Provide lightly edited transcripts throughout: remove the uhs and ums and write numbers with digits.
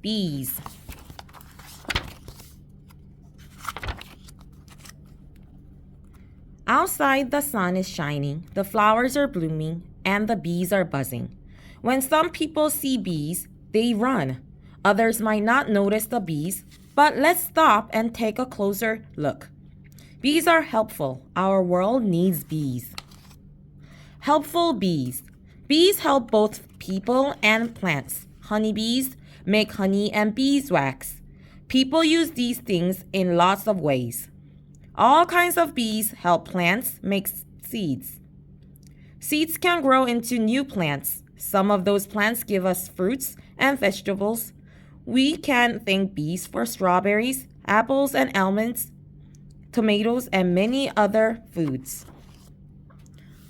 Bees. Outside, the sun is shining, the flowers are blooming, and the bees are buzzing. When some people see bees, they run. Others might not notice the bees, but let's stop and take a closer look. Bees are helpful. Our world needs bees. Helpful bees. Bees help both people and plants. Honeybees make honey and beeswax. People use these things in lots of ways. All kinds of bees help plants make seeds. Seeds can grow into new plants. Some of those plants give us fruits and vegetables. We can thank bees for strawberries, apples and almonds, tomatoes, and many other foods.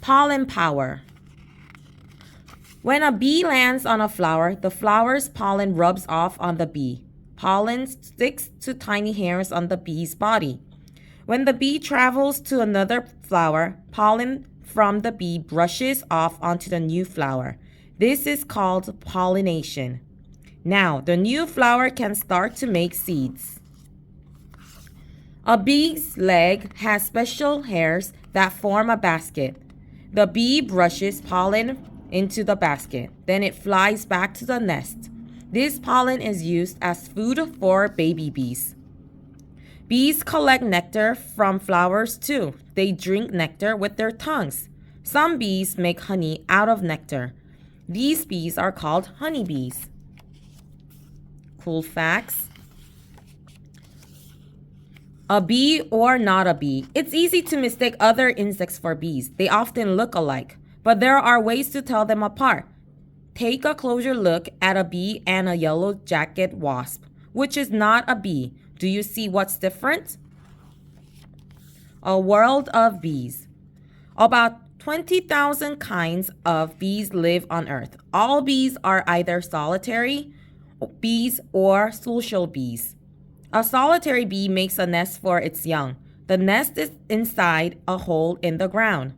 Pollen power. When a bee lands on a flower, the flower's pollen rubs off on the bee. Pollen sticks to tiny hairs on the bee's body. When the bee travels to another flower, pollen from the bee brushes off onto the new flower. This is called pollination. Now, the new flower can start to make seeds. A bee's leg has special hairs that form a basket. The bee brushes pollen into the basket. Then it flies back to the nest. This pollen is used as food for baby bees. Bees collect nectar from flowers too. They drink nectar with their tongues. Some bees make honey out of nectar. These bees are called honeybees. Cool facts. A bee or not a bee. It's easy to mistake other insects for bees. They often look alike, but there are ways to tell them apart. Take a closer look at a bee and a yellow-jacket wasp, which is not a bee. Do you see what's different? A world of bees. About 20,000 kinds of bees live on Earth. All bees are either solitary bees or social bees. A solitary bee makes a nest for its young. The nest is inside a hole in the ground,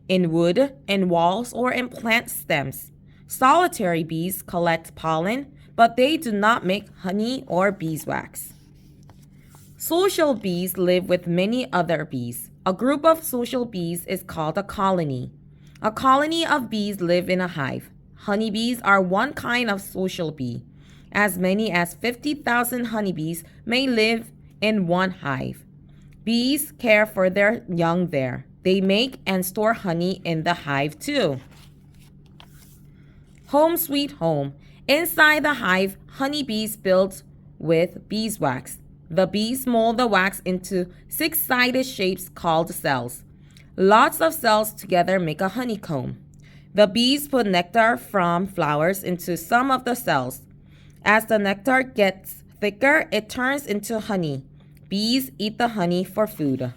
in wood, in walls, or in plant stems. Solitary bees collect pollen, but they do not make honey or beeswax. Social bees live with many other bees. A group of social bees is called a colony. A colony of bees live in a hive. Honeybees are one kind of social bee. As many as 50,000 honeybees may live in one hive. Bees care for their young there. They make and store honey in the hive too. Home sweet home. Inside the hive, honeybees build with beeswax. The bees mold the wax into six-sided shapes called cells. Lots of cells together make a honeycomb. The bees put nectar from flowers into some of the cells. As the nectar gets thicker, it turns into honey. Bees eat the honey for food.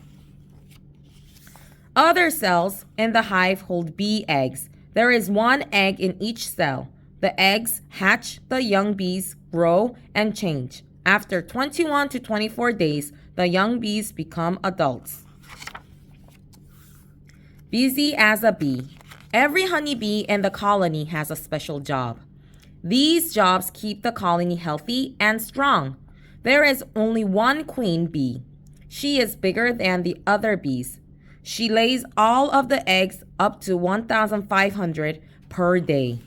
Other cells in the hive hold bee eggs. There is one egg in each cell. The eggs hatch, the young bees grow and change. After 21 to 24 days, the young bees become adults. Busy as a bee. Every honeybee in the colony has a special job. These jobs keep the colony healthy and strong. There is only one queen bee. She is bigger than the other bees. She lays all of the eggs, up to 1,500 per day.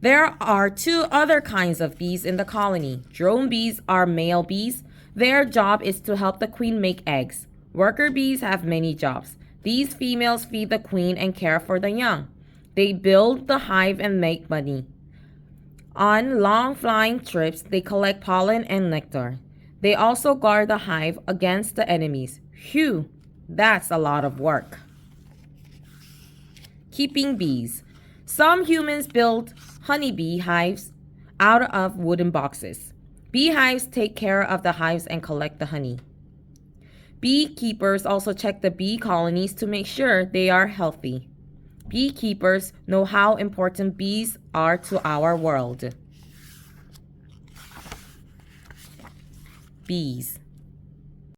There are two other kinds of bees in the colony. Drone bees are male bees. Their job is to help the queen make eggs. Worker bees have many jobs. These females feed the queen and care for the young. They build the hive and make money. On long flying trips, they collect pollen and nectar. They also guard the hive against the enemies. Phew, that's a lot of work. Keeping bees. Some humans build honeybee hives out of wooden boxes. Beehives take care of the hives and collect the honey. Beekeepers also check the bee colonies to make sure they are healthy. Beekeepers know how important bees are to our world. Bees.